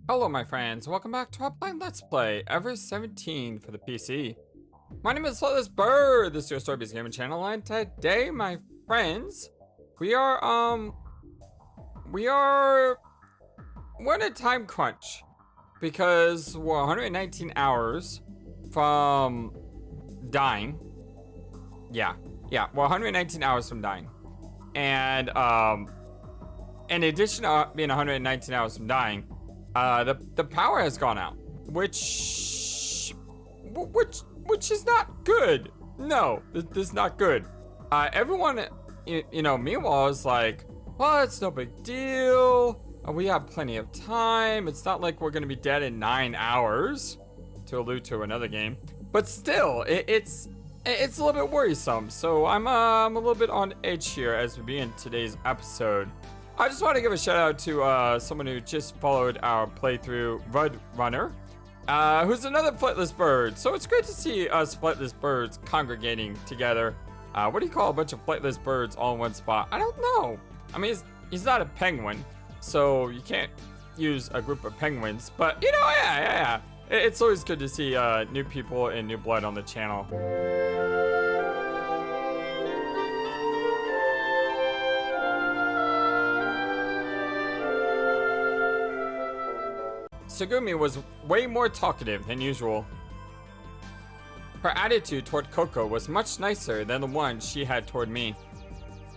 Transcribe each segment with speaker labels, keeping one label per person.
Speaker 1: Hello my friends, welcome back to our blind Let's Play, Ever 17 for the PC. My name is FlightlessBird, this is your story-based gaming channel, and today, my friends, we're in a time crunch, because we're 119 hours from dying. Yeah, we're 119 hours from dying. And, in addition to being 119 hours from dying, the power has gone out, which is not good. No, this is not good. Everyone, meanwhile is like, well, it's no big deal. We have plenty of time. It's not like we're gonna be dead in 9 hours, to allude to another game. But still, it's a little bit worrisome. So I'm a little bit on edge here as we begin today's episode. I just want to give a shout out to someone who just followed our playthrough, Runner, who's another Flightless Bird. So it's great to see us Flightless Birds congregating together. What do you call a bunch of Flightless Birds all in one spot? I don't know. I mean, he's not a penguin, so you can't use a group of penguins. But, yeah. It's always good to see new people and new blood on the channel. Tsugumi was way more talkative than usual. Her attitude toward Koko was much nicer than the one she had toward me.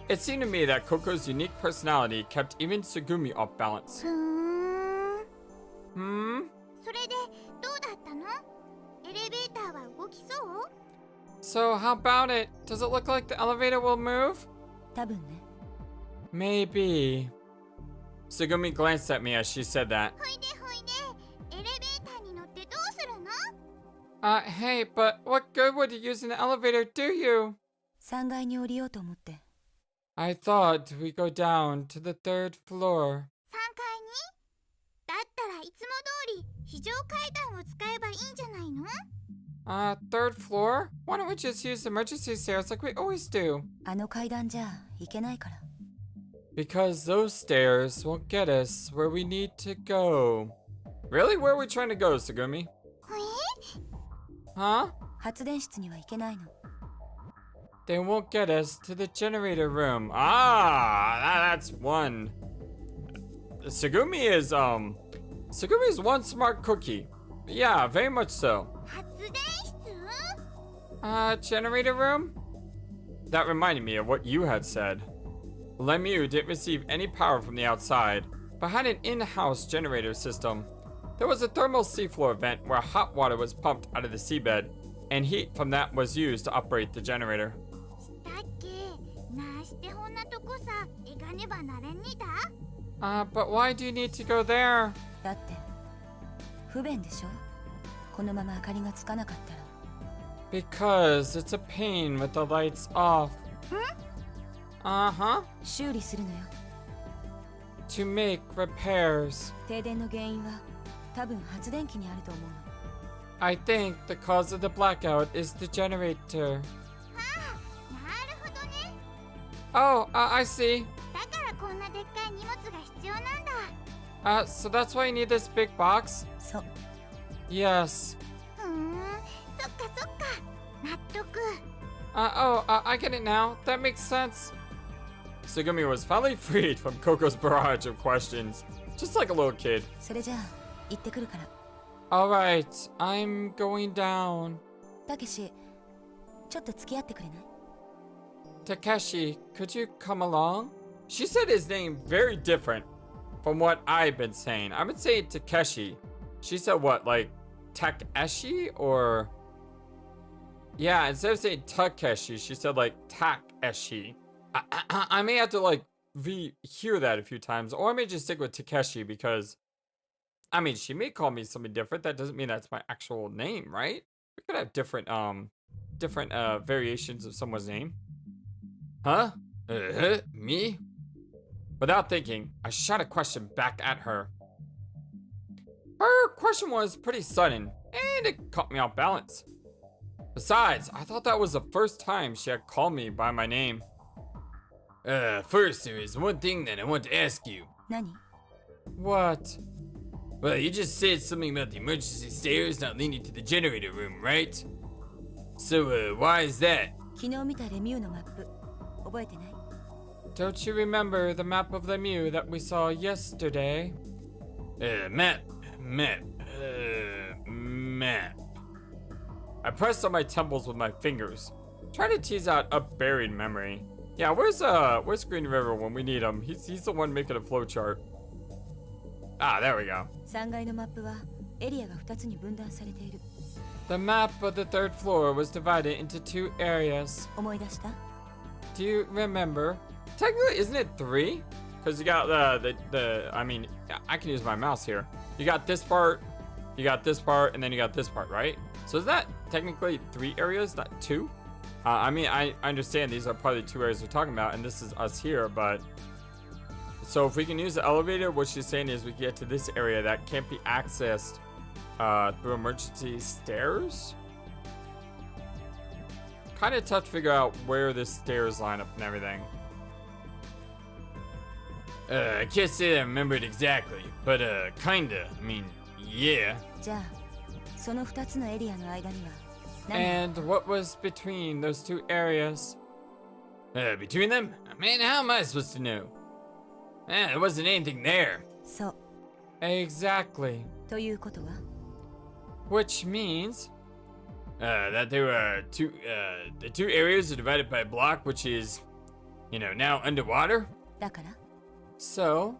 Speaker 1: It seemed to me that Koko's unique personality kept even Tsugumi off balance. So how about it? Does it look like the elevator will move? Maybe. Tsugumi glanced at me as she said that. Hey, but what good would you use an elevator, do you? I thought we go down to the 3rd floor. Third floor? Why don't we just use emergency stairs like we always do? Because those stairs won't get us where we need to go. Really? Where are we trying to go, Tsugumi? Huh? They won't get us to the generator room. That's one. Tsugumi is one smart cookie. Yeah, very much so. Generator room? That reminded me of what you had said. Lemieux didn't receive any power from the outside, but had an in-house generator system. There was a thermal seafloor vent where hot water was pumped out of the seabed, and heat from that was used to operate the generator. But why do you need to go there? Because it's a pain with the lights off. Uh-huh. To make repairs. I think the cause of the blackout is the generator. Oh, I see. So that's why you need this big box? Yes. I get it now. That makes sense. Tsugumi was finally freed from Koko's barrage of questions, just like a little kid. Alright, I'm going down. Takeshi, could you come along? She said his name very different from what I've been saying. I've been saying Takeshi. She said what, like Takeshi or... Yeah, instead of saying Takeshi, she said like Takeshi. I may have to like hear that a few times, or I may just stick with Takeshi because, I mean, she may call me something different. That doesn't mean that's my actual name, right? We could have different variations of someone's name. Huh? Me? Without thinking, I shot a question back at her. Her question was pretty sudden, and it caught me off balance. Besides, I thought that was the first time she had called me by my name. First, there is one thing that I want to ask you.
Speaker 2: Nani?
Speaker 1: What? Well, you just said something about the emergency stairs not leading to the generator room, right? So, why is that?
Speaker 2: 昨日見たレミューのマップ覚えてない？
Speaker 1: Don't you remember the map of Lemieux that we saw yesterday? Map. I pressed on my temples with my fingers, trying to tease out a buried memory. Yeah, where's Green River when we need him? He's the one making a flowchart. Ah, there we go.
Speaker 2: 3階のマップはエリアが2つに分断されている。
Speaker 1: The map of the third floor was divided into 2 areas.
Speaker 2: 思い出した？
Speaker 1: Do you remember? Technically, isn't it 3? Because you got I mean, I can use my mouse here. You got this part, you got this part, and then you got this part, right? So is that technically 3 areas, not 2? I mean, I understand these are probably 2 areas we're talking about, and this is us here, but... So if we can use the elevator, what she's saying is we can get to this area that can't be accessed through emergency stairs? Kind of tough to figure out where the stairs line up and everything. I can't say I remember it exactly, but kinda. I mean, yeah.
Speaker 2: じゃあ、その2つのエリアの間には何？
Speaker 1: And what was between those 2 areas? Between them? Man, how am I supposed to know? There wasn't anything there.
Speaker 2: そう。
Speaker 1: Exactly.
Speaker 2: ということは？
Speaker 1: Which means that there were the 2 areas are divided by a block, which is, you know, now underwater.
Speaker 2: だから？
Speaker 1: So,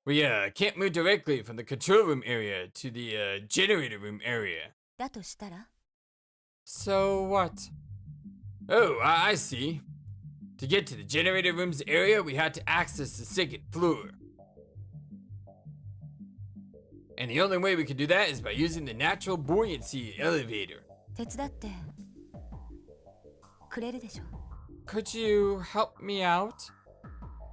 Speaker 1: we can't move directly from the control room area to the generator room area.
Speaker 2: だとしたら？
Speaker 1: So what? Oh, I see. To get to the generator room's area, we had to access the 2nd floor. And the only way we could do that is by using the natural buoyancy elevator.
Speaker 2: 手伝ってくれるでしょ？
Speaker 1: Could you help me out?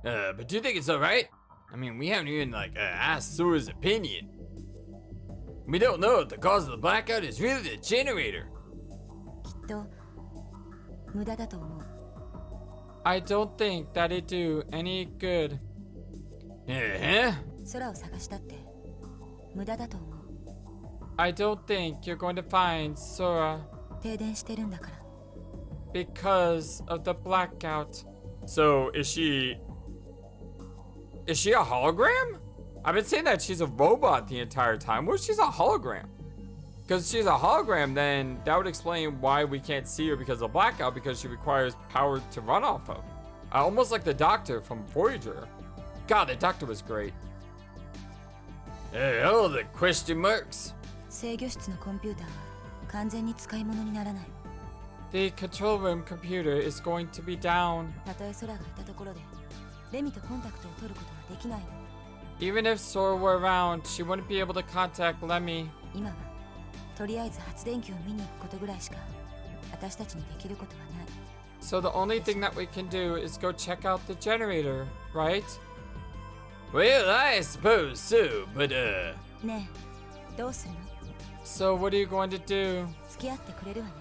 Speaker 1: But do you think it's alright? I mean, we haven't even, asked Sora's opinion. We don't know if the cause of the blackout is really the generator.
Speaker 2: きっと無駄だと思う。
Speaker 1: I don't think that it'd do any good. Uh-huh.
Speaker 2: 空を探したって無駄だと思う。
Speaker 1: I don't think you're going to find Sora
Speaker 2: 停電してるんだから。
Speaker 1: because of the blackout. So, is she a hologram? I've been saying that she's a robot the entire time. What if she's a hologram? Because if she's a hologram, then that would explain why we can't see her because of blackout, because she requires power to run off of. Almost like the Doctor from Voyager. God, the Doctor was great. Oh, the question marks.
Speaker 2: 制御室のコンピューターは完全に使い物にならない。
Speaker 1: The control room computer is going to be down.
Speaker 2: たとえ空がいたところでレミとコンタクトを取ることはできないの。
Speaker 1: Even if Sora were around, she wouldn't be able to contact Lemmy.
Speaker 2: 今はとりあえず発電機を見に行くことぐらいしか私たちにできることはない。
Speaker 1: So the only thing that we can do is go check out the generator, right? Well, I suppose so, but
Speaker 2: ねえ、どうするの？
Speaker 1: So what are you going to do?
Speaker 2: 付き合ってくれるわね。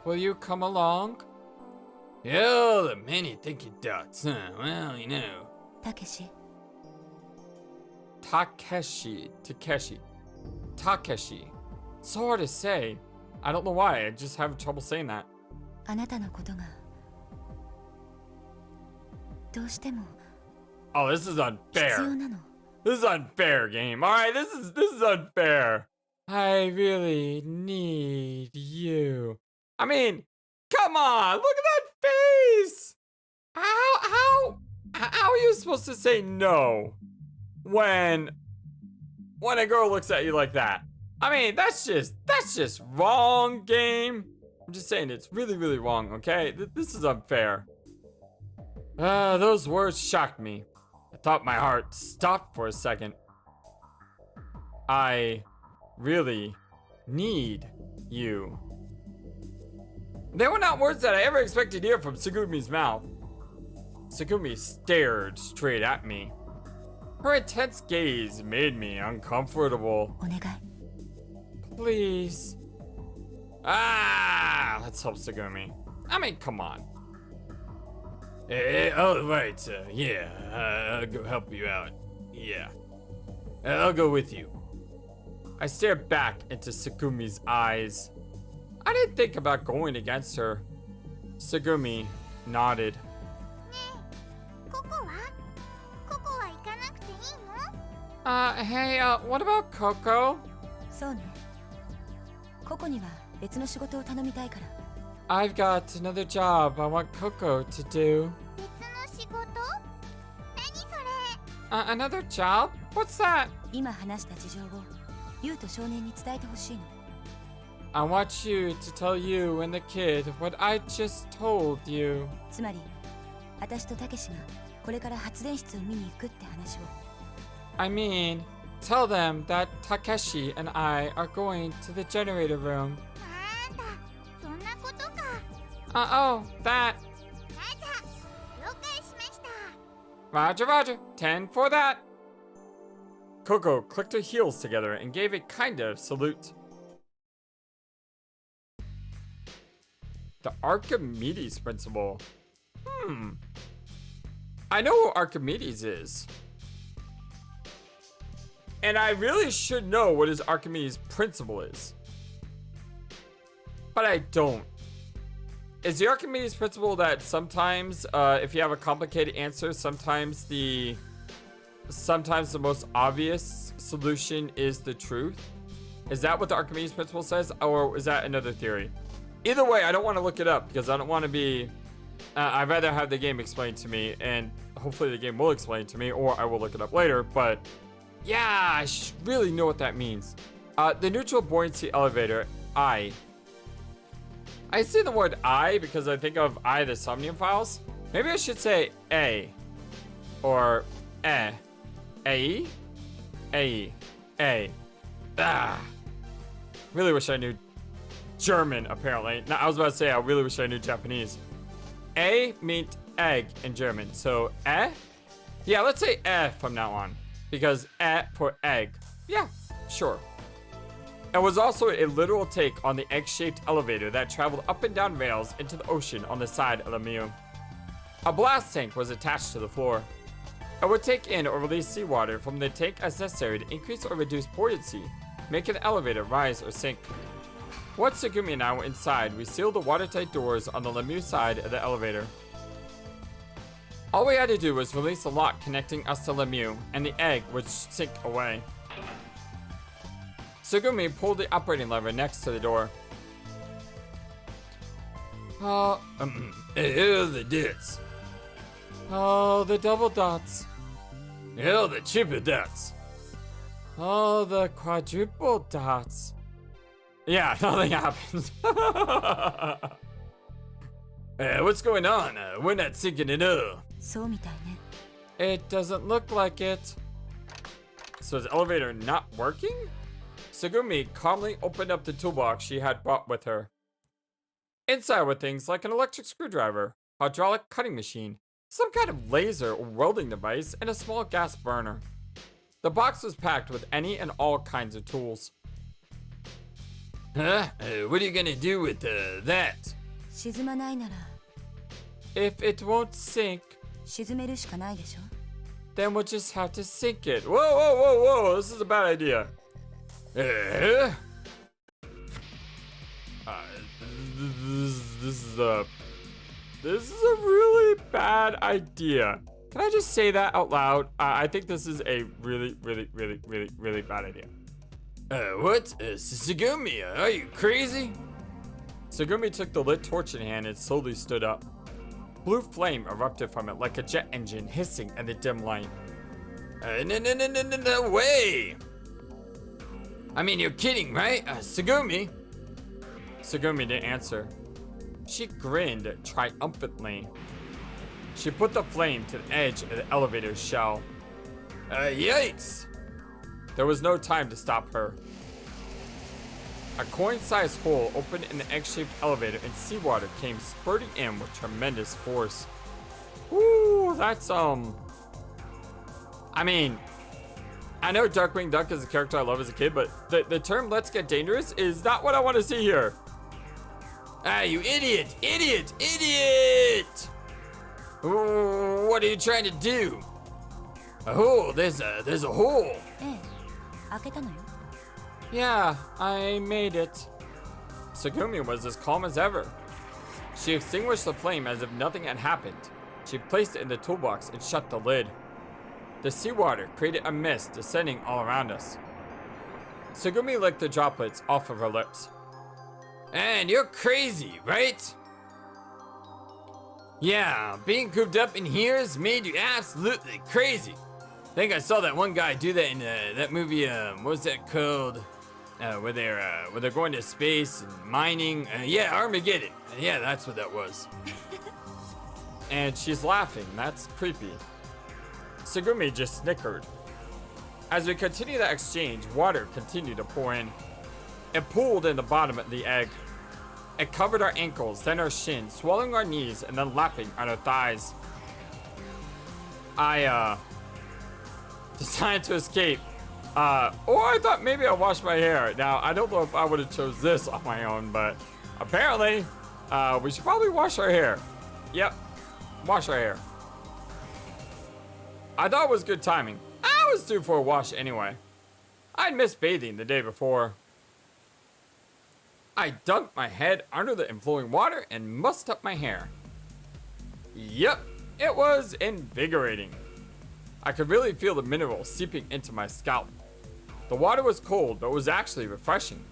Speaker 1: Will you come along? Oh, the many thinking dots, huh? Well, you know.
Speaker 2: たけし、
Speaker 1: Takeshi. So hard to say. I don't know why. I just have trouble saying that.
Speaker 2: あなたのことがどうしても
Speaker 1: Oh, this is
Speaker 2: 必要
Speaker 1: unfair.
Speaker 2: なの。
Speaker 1: This is unfair, game. All right, this is unfair. I really need you. I mean, come on, look at that face. How are you supposed to say no when a girl looks at you like that? I mean, that's just wrong, game. I'm just saying it's really, really wrong. Okay, this is unfair. Those words shocked me. I thought my heart stopped for a second. I really need you. They were not words that I ever expected to hear from Segumi's mouth. Segumi stared straight at me. Her intense gaze made me uncomfortable.
Speaker 2: お願い。
Speaker 1: Please. Let's help Segumi. I mean, come on. Oh, right. Yeah, I'll go help you out. Yeah. I'll go with you. I stared back into Segumi's eyes. I didn't think about going against her. Segumi nodded. Hey, what about Coco?
Speaker 2: そうね。ココには別の仕事を頼みたいから。
Speaker 1: I've got another job I want Coco to do. Another job? What's that?
Speaker 2: 今話した事情をユウと少年に伝えてほしいの。
Speaker 1: I want you to tell you and the kid what I just told you.
Speaker 2: つまり、私とたけしがこれから発電室を見に行くって話を。
Speaker 1: I mean, tell them that Takeshi and I are going to the generator room. Oh, that. Roger, roger. 10 for that. Coco clicked her heels together and gave a kind of salute. The Archimedes Principle. I know what Archimedes is. And I really should know what his Archimedes Principle is. But I don't. Is the Archimedes Principle that sometimes, if you have a complicated answer, sometimes the most obvious solution is the truth? Is that what the Archimedes Principle says? Or is that another theory? Either way, I don't want to look it up because I don't want to be... I'd rather have the game explained to me, and hopefully the game will explain it to me, or I will look it up later, but... Yeah, I really know what that means. The neutral buoyancy elevator, I say the word I because I think of I, the Somnium Files. Maybe I should say A. Or A. A? A. A. Ah. Really wish I knew German, apparently. No, I was about to say I really wish I knew Japanese. A meant egg in German. So, Yeah, let's say from now on. Because for egg. Yeah, sure. It was also a literal take on the egg-shaped elevator that traveled up and down rails into the ocean on the side of the Mew. A blast tank was attached to the floor. It would take in or release seawater from the tank as necessary to increase or reduce buoyancy, making the elevator rise or sink. Once Segumi and I were inside, we sealed the watertight doors on the Lemieux side of the elevator. All we had to do was release the lock connecting us to Lemieux, and the egg would sink away. Segumi pulled the operating lever next to the door. Here are the dots. Oh, the double dots. Here the triple dots. Oh, the quadruple dots. Yeah, nothing happened. What's going on? We're not sinking at all.
Speaker 2: そうみたいね。
Speaker 1: It doesn't look like it. So is the elevator not working? Segumi calmly opened up the toolbox she had brought with her. Inside were things like an electric screwdriver, hydraulic cutting machine, some kind of laser or welding device, and a small gas burner. The box was packed with any and all kinds of tools. Huh? What are you gonna do with that?
Speaker 2: 沈まないなら
Speaker 1: If it won't sink,
Speaker 2: 沈めるしかないでしょ。
Speaker 1: then we'll just have to sink it. Whoa, whoa, whoa, whoa, this is a bad idea. This is a really bad idea. Can I just say that out loud? I think this is a really bad idea. What? Segumi, are you crazy? Segumi took the lit torch in hand and slowly stood up. Blue flame erupted from it like a jet engine hissing in the dim light. No way! I mean, you're kidding, right? Segumi? Segumi didn't answer. She grinned triumphantly. She put the flame to the edge of the elevator's shell. Yikes! There was no time to stop her. A coin-sized hole opened in the egg-shaped elevator and seawater came spurting in with tremendous force. Ooh, that's, I mean, I know Darkwing Duck is a character I love as a kid, but the term "let's get dangerous" is not what I want to see here. Ah, you idiot! Idiot! Idiot! Ooh, what are you trying to do? A hole, there's a hole.
Speaker 2: ええ、開けたのよ。
Speaker 1: Yeah, I made it. Tsugumi was as calm as ever. She extinguished the flame as if nothing had happened. She placed it in the toolbox and shut the lid. The seawater created a mist descending all around us. Tsugumi licked the droplets off of her lips. And you're crazy, right? Yeah, being cooped up in here has made you absolutely crazy. I think I saw that one guy do that in that movie, what was that called? Where they're going to space and mining. Yeah, Armageddon. Yeah, that's what that was. And she's laughing. That's creepy. Tsugumi just snickered. As we continued the exchange, water continued to pour in. It pooled in the bottom of the egg. It covered our ankles, then our shins, swallowing our knees, and then lapping on our thighs. I decided to escape. I thought maybe I'll wash my hair. Now, I don't know if I would have chose this on my own, but apparently, we should probably wash our hair. Yep, wash our hair. I thought it was good timing. I was due for a wash anyway. I'd missed bathing the day before. I dunked my head under the inflowing water and mussed up my hair. Yep, it was invigorating. I could really feel the minerals seeping into my scalp. The water was cold, but it was actually refreshing.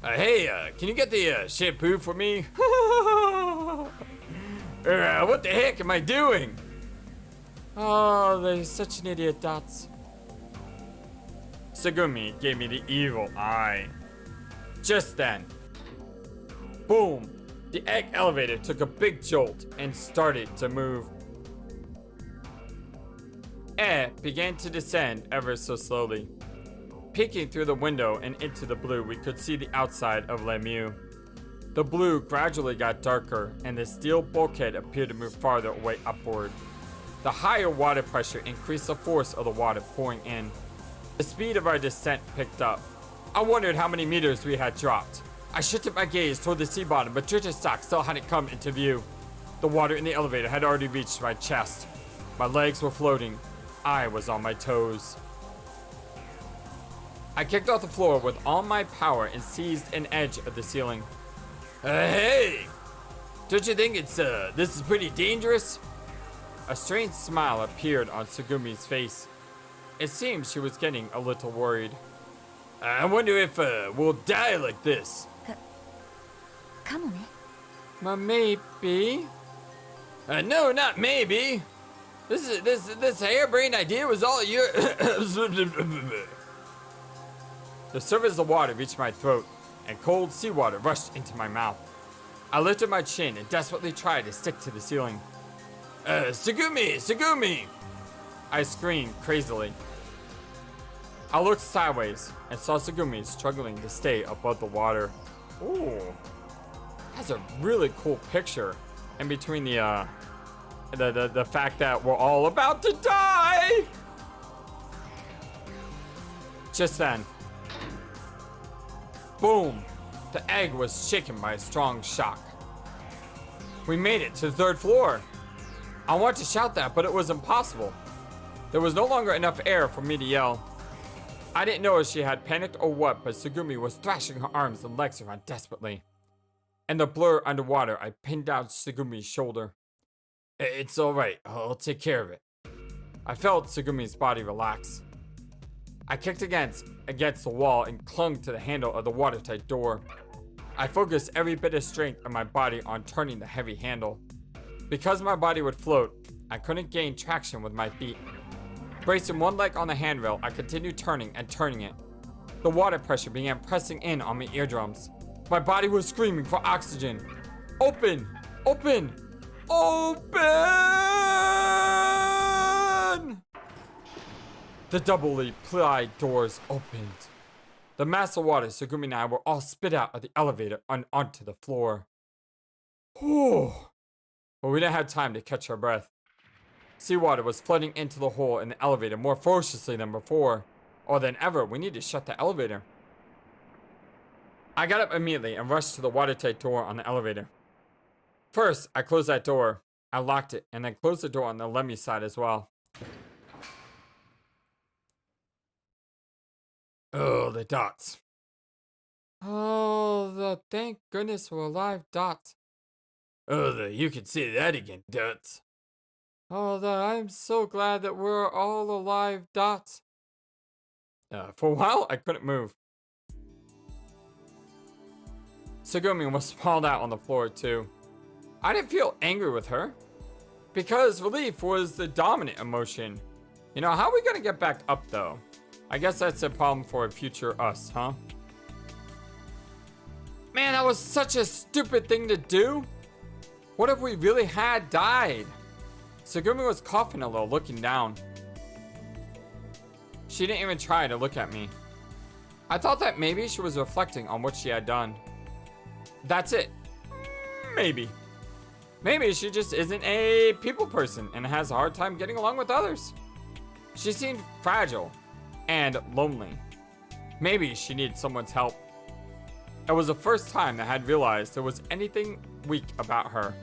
Speaker 1: Hey, can you get the shampoo for me? What the heck am I doing? Oh, they're such an idiot, Dots. Tsugumi gave me the evil eye. Just then, boom, the egg elevator took a big jolt and started to move. Air began to descend ever so slowly. Peeking through the window and into the blue, we could see the outside of Lemieux. The blue gradually got darker, and the steel bulkhead appeared to move farther away upward. The higher water pressure increased the force of the water pouring in. The speed of our descent picked up. I wondered how many meters we had dropped. I shifted my gaze toward the sea bottom, but Dritastock still hadn't come into view. The water in the elevator had already reached my chest. My legs were floating. I was on my toes. I kicked off the floor with all my power and seized an edge of the ceiling. Hey! Don't you think this is pretty dangerous? A strange smile appeared on Tsugumi's face. It seemed she was getting a little worried. I wonder if we'll die like this.
Speaker 2: かもね。
Speaker 1: Maybe. No, not maybe. This harebrained idea was all your. The surface of the water reached my throat, and cold seawater rushed into my mouth. I lifted my chin and desperately tried to stick to the ceiling. Tsugumi! I screamed crazily. I looked sideways and saw Tsugumi struggling to stay above the water. Ooh, that's a really cool picture. In between the fact that we're all about to die. Just then, boom, the egg was shaken by a strong shock. We made it to the 3rd floor. I wanted to shout that, but it was impossible. There was no longer enough air for me to yell. I didn't know if she had panicked or what, but Tsugumi was thrashing her arms and legs around desperately. In the blur underwater, I pinned down Tsugumi's shoulder. It's alright, I'll take care of it. I felt Tsugumi's body relax. I kicked against the wall and clung to the handle of the watertight door. I focused every bit of strength of my body on turning the heavy handle. Because my body would float, I couldn't gain traction with my feet. Bracing one leg on the handrail, I continued turning and turning it. The water pressure began pressing in on my eardrums. My body was screaming for oxygen. Open! Open! Open! The doubly plied doors opened. The mass of water, Tsugumi and I were all spit out of the elevator and onto the floor. Whew. But we didn't have time to catch our breath. Seawater was flooding into the hole in the elevator more ferociously than before. Or than ever, we need to shut the elevator. I got up immediately and rushed to the watertight door on the elevator. First, I closed that door. I locked it and then closed the door on the Lemmy side as well. Oh, the dots. Oh, thank goodness we're alive, dots. Oh, you can say that again, dots. Oh, I'm so glad that we're all alive, dots. For a while, I couldn't move. Tsugumi was sprawled out on the floor, too. I didn't feel angry with her, because relief was the dominant emotion. You know, how are we gonna get back up, though? I guess that's a problem for a future us, huh? Man, that was such a stupid thing to do. What if we really had died? Tsugumi was coughing a little, looking down. She didn't even try to look at me. I thought that maybe she was reflecting on what she had done. That's it. Maybe. Maybe she just isn't a people person and has a hard time getting along with others. She seemed fragile and lonely. Maybe she needed someone's help. It was the first time that I had realized there was anything weak about her.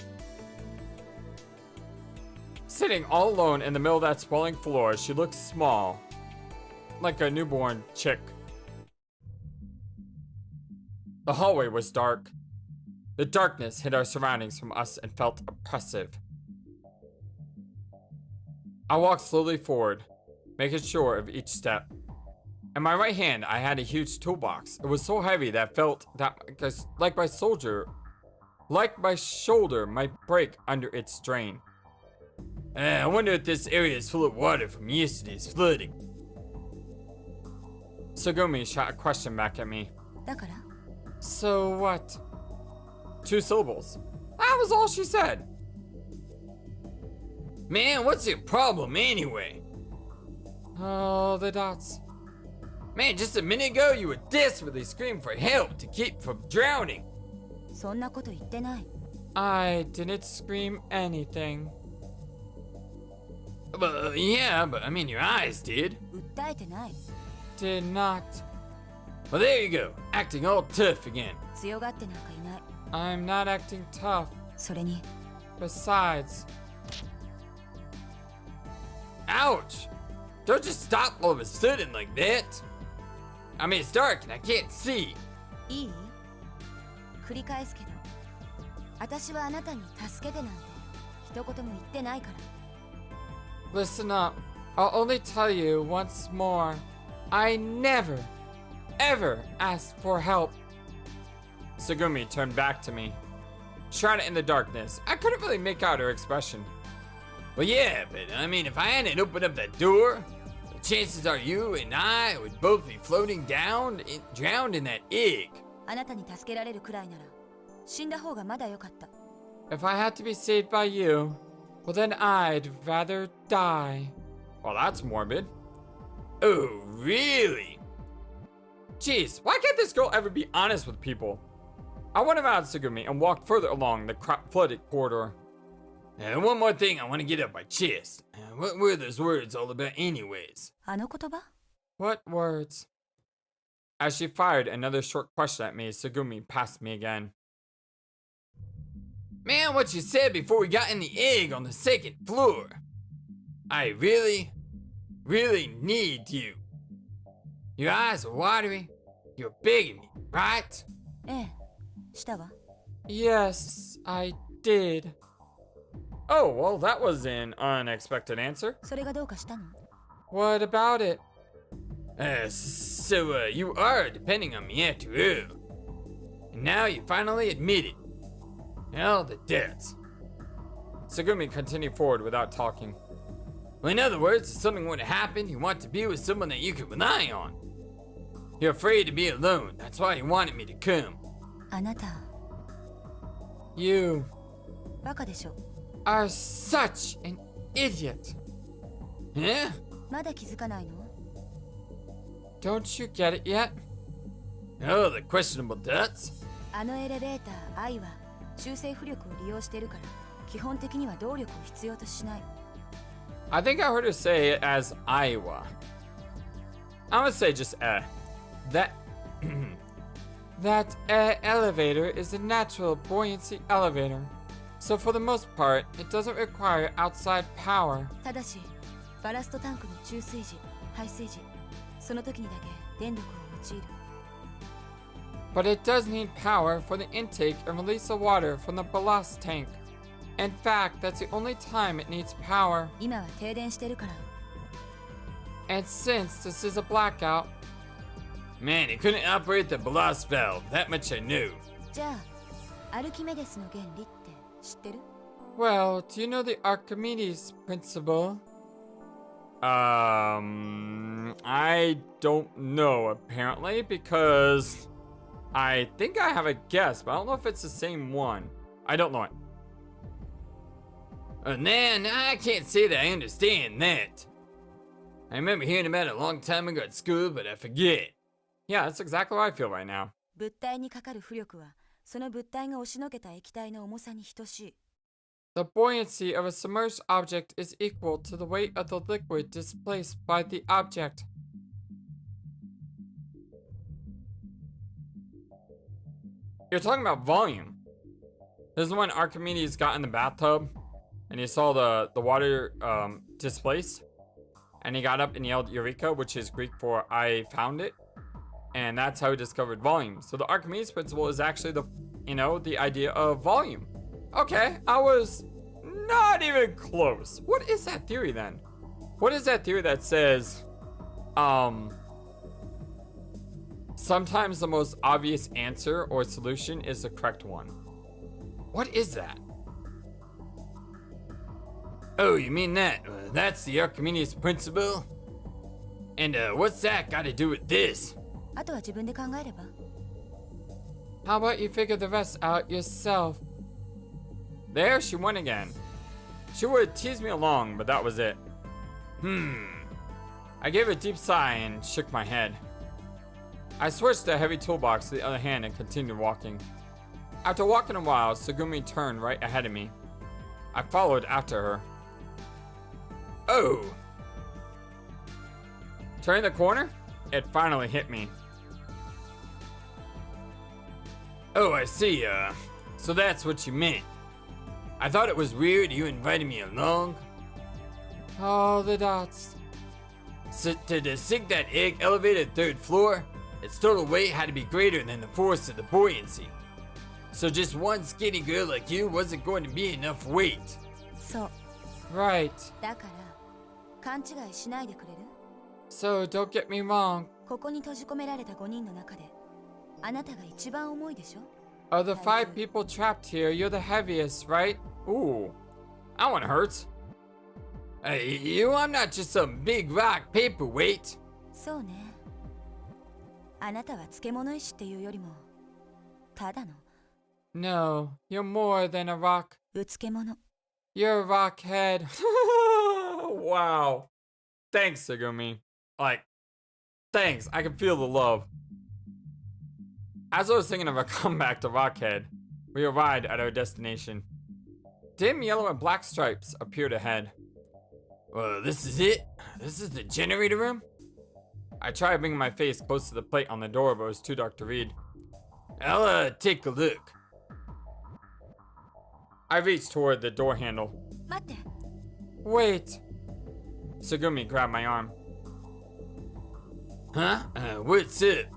Speaker 1: Sitting all alone in the middle of that sprawling floor, she looked small, like a newborn chick. The hallway was dark. The darkness hid our surroundings from us and felt oppressive. I walked slowly forward, making sure of each step. In my right hand, I had a huge toolbox. It was so heavy that I felt that like my shoulder might break under its strain. I wonder if this area is full of water from yesterday's flooding. Tsugumi shot a question back at me. So what? 2 syllables. That was all she said. Man, what's your problem anyway? Oh, the dots. Man, just a minute ago you were desperately screaming for help to keep from drowning. I didn't scream anything. Well, yeah, but I mean your eyes did. Did not. Well, there you go, acting all tough again. I'm not acting tough. Besides. Ouch! Don't just stop all of a sudden like that. I mean, it's dark and I can't see. Listen up. I'll only tell you once more. I never, ever asked for help. Tsugumi turned back to me. Shrouded in the darkness, I couldn't really make out her expression. Well, yeah, but I mean, if I hadn't opened up that door, the chances are you and I would both be floating down, drowned in that egg. If I had to be saved by you, well then I'd rather die. Well, that's morbid. Oh, really? Jeez, why can't this girl ever be honest with people? I went around Tsugumi and walked further along the flooded corridor. One more thing I want to get up my chest. What were those words all about anyways? What words? As she fired another short question at me, Tsugumi passed me again. Man, what you said before we got in the egg on the 2nd floor. I really, really need you. Your eyes are watery. You're begging me, right? Yes, I did. Oh, well, that was an unexpected answer. What about it? So you are depending on me after all. And now you finally admit it. Well, the debts. Tsugumi continued forward without talking. Well, in other words, if something were to happen, you want to be with someone that you can rely on. You're afraid to be alone. That's why you wanted me to come. You are such an idiot. Huh? Don't you get it yet? Oh, the questionable debts? I think I heard her say it as Iowa. I'm gonna say just that that elevator is a natural buoyancy elevator. So for the most part, it doesn't require outside power.
Speaker 2: ただしバラストタンクの注水時排水時その時にだけ電力を用いる
Speaker 1: But it does need power for the intake and release of water from the ballast tank. In fact, that's the only time it needs power.
Speaker 2: 今は停電してるから
Speaker 1: And since this is a blackout,
Speaker 3: Man, he couldn't operate the ballast valve. That much I knew.
Speaker 2: じゃあアルキメデスの原理って知ってる
Speaker 1: well, do you know the Archimedes Principle? I don't know apparently because I think I have a guess, but I don't know if it's the same one. I don't know it.
Speaker 3: Nah, I can't say that I understand that. I remember hearing about it a long time ago at school, but I forget.
Speaker 1: Yeah, that's exactly how I feel right now.
Speaker 2: 物体にかかる浮力はその物体が押しのけた液体の重さに等しい
Speaker 1: The buoyancy of a submerged object is equal to the weight of the liquid displaced by the object. You're talking about volume. This is when Archimedes got in the bathtub and he saw the water displaced. And he got up and yelled Eureka, which is Greek for I found it. And that's how he discovered volume. So the Archimedes principle is actually the idea of volume. Okay, I was not even close. What is that theory then? What is that theory that says, sometimes the most obvious answer or solution is the correct one? What is that?
Speaker 3: Oh, you mean that? That's the Archimedes Principle? And what's that got to do with this?
Speaker 2: あとは自分で考えれば
Speaker 1: How about you figure the rest out yourself? There she went again. She would tease me along, but that was it. I gave a deep sigh and shook my head. I switched the heavy toolbox to the other hand and continued walking. After walking a while, Tsugumi turned right ahead of me. I followed after her.
Speaker 3: Oh!
Speaker 1: Turning the corner, it finally hit me.
Speaker 3: Oh, I see, so that's what you meant. I thought it was weird you invited me along.
Speaker 1: Oh, the dots.
Speaker 3: So to sink that egg elevated third floor, its total weight had to be greater than the force of the buoyancy. So just one skinny girl like you wasn't going to be enough weight.
Speaker 2: そう
Speaker 1: Right.
Speaker 2: だから勘違いしないでくれる
Speaker 1: So don't get me wrong.
Speaker 2: ここに閉じ込められた5人の中であなたが一番重いでしょ
Speaker 1: Of the 5 people trapped here, you're the heaviest, right? Ooh. That one hurts.
Speaker 3: I'm not just some big rock paperweight.
Speaker 2: そうねあなたは漬物石っていうよりもただの
Speaker 1: No, you're more than a rock.
Speaker 2: う漬物
Speaker 1: You're a rockhead. Wow. Thanks, Tsugumi. Thanks. I can feel the love. As I was thinking of a comeback to Rockhead, we arrived at our destination. Dim yellow and black stripes appeared ahead.
Speaker 3: Well, this is it? This is the generator room?
Speaker 1: I tried bringing my face close to the plate on the door, but it was too dark to read.
Speaker 3: I'll take a look.
Speaker 1: I reached toward the door handle.
Speaker 2: 待って
Speaker 1: Wait! Tsugumi grabbed my arm.
Speaker 3: Huh? What's up?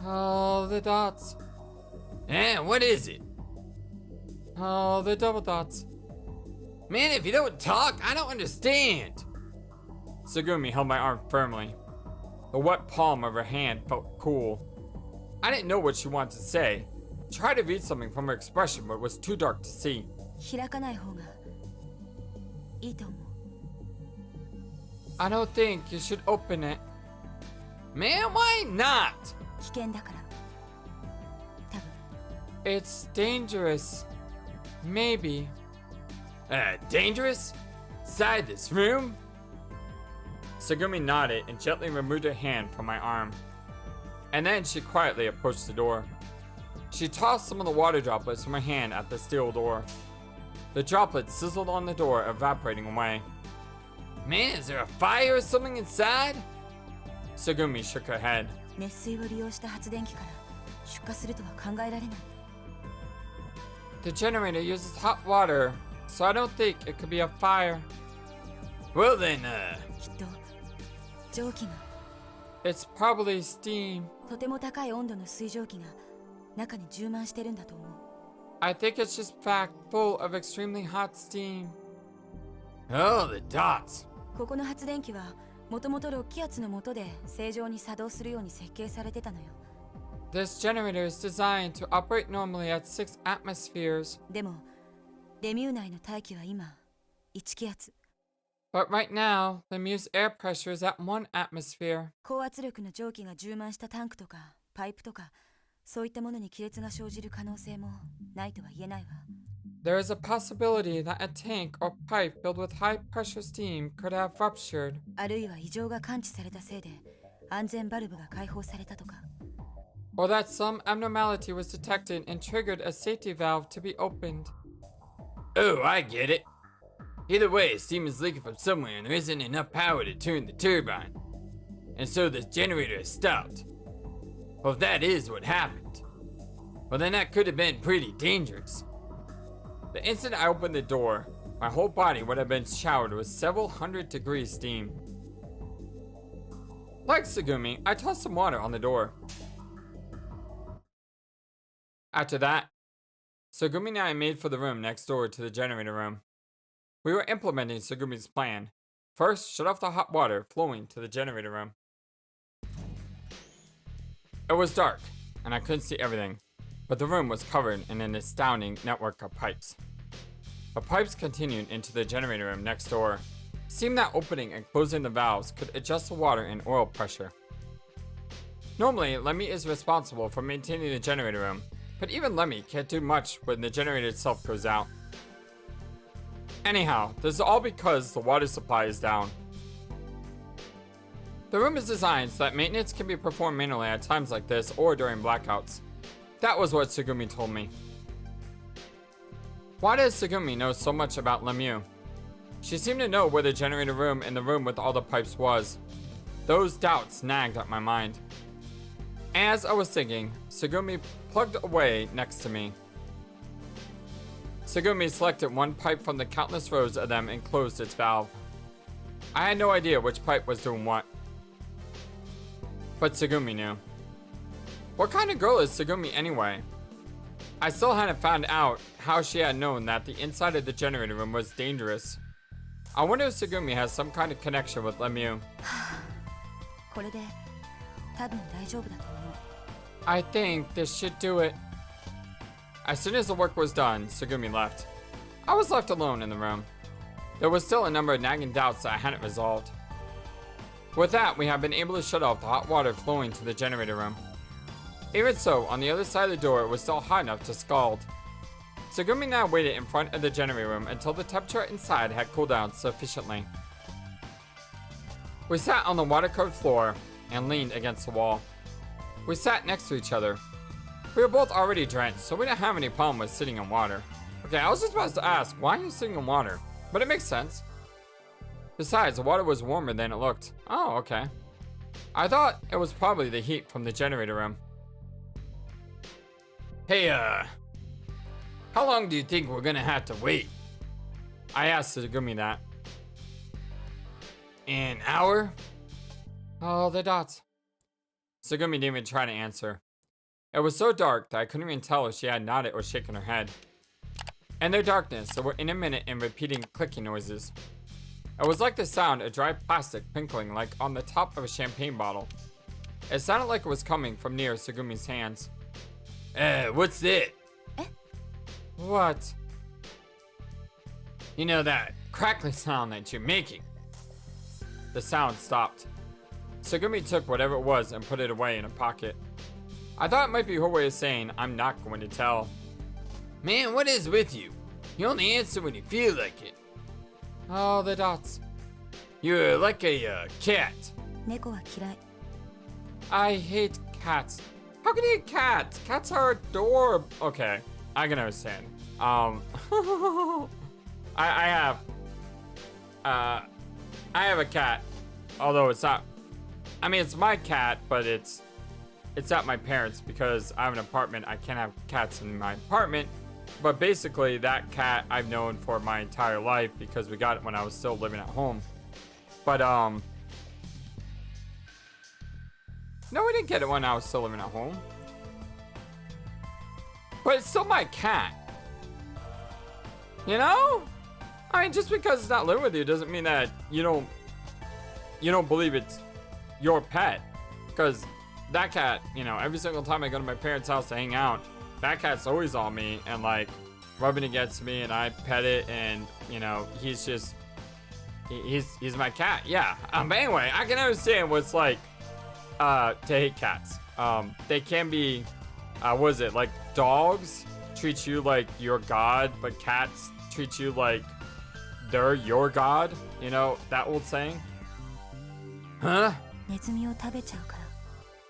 Speaker 1: Oh, the dots.
Speaker 3: What is it?
Speaker 1: Oh, the double dots.
Speaker 3: Man, if you don't talk, I don't understand.
Speaker 1: Tsugumi held my arm firmly. The wet palm of her hand felt cool. I didn't know what she wanted to say. I tried to read something from her expression, but it was too dark to see.
Speaker 2: 開かない方がいいと思う
Speaker 1: I don't think you should open it.
Speaker 3: Man, why not?
Speaker 2: 危険だから多分
Speaker 1: It's dangerous. Maybe.
Speaker 3: Dangerous? Inside this room?
Speaker 1: Tsugumi nodded and gently removed her hand from my arm. And then she quietly approached the door. She tossed some of the water droplets from her hand at the steel door. The droplets sizzled on the door, evaporating away.
Speaker 3: Man, is there a fire or something inside?
Speaker 1: Tsugumi shook her head.
Speaker 2: 熱水を利用した発電機から出火するとは考えられない
Speaker 1: The generator uses hot water, so I don't think it could be a fire.
Speaker 3: Well then,
Speaker 2: きっと蒸気が
Speaker 1: It's probably steam.
Speaker 2: とても高い温度の水蒸気が中に充満してるんだと思う。
Speaker 1: I think it's just packed full of extremely hot steam.
Speaker 3: oh, the dots.
Speaker 2: ここの発電機はもともと6気圧の下で正常に作動するように設計されてたのよ。
Speaker 1: This generator is designed to operate normally at 6 atmospheres.
Speaker 2: でもレミュー内の大気は今1気圧。
Speaker 1: But right now, the Mews air pressure is at 1 atmosphere.
Speaker 2: 高圧力の蒸気が充満したタンクとかパイプとかそういったものに亀裂が生じる可能性もないとは言えないわ。
Speaker 1: There is a possibility that a tank or pipe filled with high pressure steam could have ruptured.
Speaker 2: あるいは異常が感知されたせいで安全バルブが開放されたとか。
Speaker 1: Or that some abnormality was detected and triggered a safety valve to be opened.
Speaker 3: Oh, I get it. Either way, steam is leaking from somewhere and there isn't enough power to turn the turbine. And so the generator is stopped. Well, if that is what happened, well then that could have been pretty dangerous.
Speaker 1: The instant I opened the door, my whole body would have been showered with several hundred degrees steam. Like Tsugumi, I tossed some water on the door. After that, Tsugumi and I made for the room next door to the generator room. We were implementing Tsugumi's plan. First, shut off the hot water flowing to the generator room. It was dark, and I couldn't see everything, but the room was covered in an astounding network of pipes. The pipes continued into the generator room next door. It seemed that opening and closing the valves could adjust the water and oil pressure. Normally, Lemmy is responsible for maintaining the generator room, but even Lemmy can't do much when the generator itself goes out. Anyhow, this is all because the water supply is down. The room is designed so that maintenance can be performed manually at times like this or during blackouts. That was what Tsugumi told me. Why does Tsugumi know so much about Lemieux? She seemed to know where the generator room and the room with all the pipes was. Those doubts nagged at my mind. As I was thinking, Tsugumi plugged away next to me. Tsugumi selected one pipe from the countless rows of them and closed its valve. I had no idea which pipe was doing what. But Tsugumi knew. What kind of girl is Tsugumi anyway? I still hadn't found out how she had known that the inside of the generator room was dangerous. I wonder if Tsugumi has some kind of connection with Lemieux.
Speaker 2: これで多分大丈夫だと思う。
Speaker 1: I think this should do it. As soon as the work was done, Tsugumi left. I was left alone in the room. There was still a number of nagging doubts that I hadn't resolved. With that, we have been able to shut off the hot water flowing to the generator room. Even so, on the other side of the door, it was still hot enough to scald. Tsugumi now waited in front of the generator room until the temperature inside had cooled down sufficiently. We sat on the water-covered floor and leaned against the wall. We sat next to each other. We were both already drenched, so we didn't have any problem with sitting in water. Okay, I was just about to ask, why are you sitting in water? But it makes sense. Besides, the water was warmer than it looked. Oh, okay. I thought it was probably the heat from the generator room.
Speaker 3: Hey, how long do you think we're gonna have to wait?
Speaker 1: I asked Tsugumi that.
Speaker 3: An hour?
Speaker 1: Oh, the dots. Tsugumi didn't even try to answer. It was so dark that I couldn't even tell if she had nodded or shaken her head. In the darkness, there were intermittent and repeating clicking noises. It was like the sound of dry plastic crinkling like on the top of a champagne bottle. It sounded like it was coming from near Tsugumi's hands.
Speaker 3: What's that?
Speaker 1: What?
Speaker 3: You know that crackling sound that you're making.
Speaker 1: The sound stopped. Tsugumi took whatever it was and put it away in a pocket. I thought it might be her way of saying, I'm not going to tell.
Speaker 3: Man, what is with you? You only answer when you feel like it.
Speaker 1: Oh, the dots.
Speaker 3: You're like a cat.
Speaker 2: 猫は嫌い。
Speaker 1: I hate cats. How can you hate cats? Cats are adorable. Okay, I can understand. I have a cat. Although it's not, I mean, it's my cat, but it's at my parents' because I have an apartment. I can't have cats in my apartment But basically, that cat I've known for my entire life because we got it when I was still living at home. But, no, we didn't get it when I was still living at home. But it's still my cat. You know? I mean, just because it's not living with you doesn't mean that you don't believe it's your pet. Because that cat, you know, every single time I go to my parents' house to hang out, that cat's always on me and like rubbing against me, and I pet it, and you know, he's just he's my cat. Yeah. But anyway, I can understand what's like to hate cats. They can be what is it, like dogs treat you like your god, but cats treat you like they're your god, you know, that old saying. Huh?
Speaker 2: ネズミを食べちゃうから。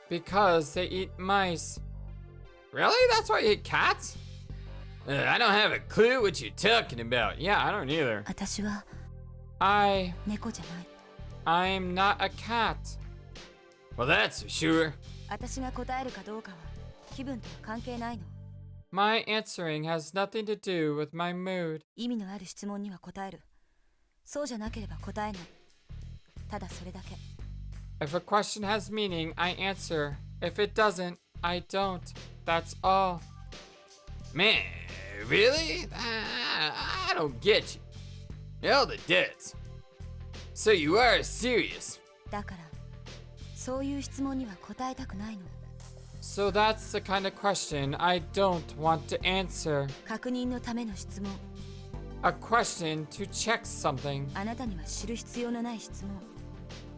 Speaker 1: Because they eat mice. Really? That's why you eat cats?
Speaker 3: I don't have a clue what you're talking about.
Speaker 1: Yeah, I don't either.
Speaker 2: 私は
Speaker 1: I
Speaker 2: 猫じゃない。
Speaker 1: I'm not a cat.
Speaker 3: Well, that's for sure.
Speaker 2: 私が答えるかどうかは気分とは関係ないの。
Speaker 1: My answering has nothing to do with my mood.
Speaker 2: 意味のある質問には答える。そうじゃなければ答えない。ただそれだけ。
Speaker 1: If a question has meaning, I answer. If it doesn't, I don't. That's all.
Speaker 3: Man, really? I don't get you. Hell the debts. So you are serious.
Speaker 2: だから、そういう質問には答えたくないの。
Speaker 1: So that's the kind of question I don't want to answer.
Speaker 2: 確認のための質問。
Speaker 1: A question to check something.
Speaker 2: あなたには知る必要のない質問。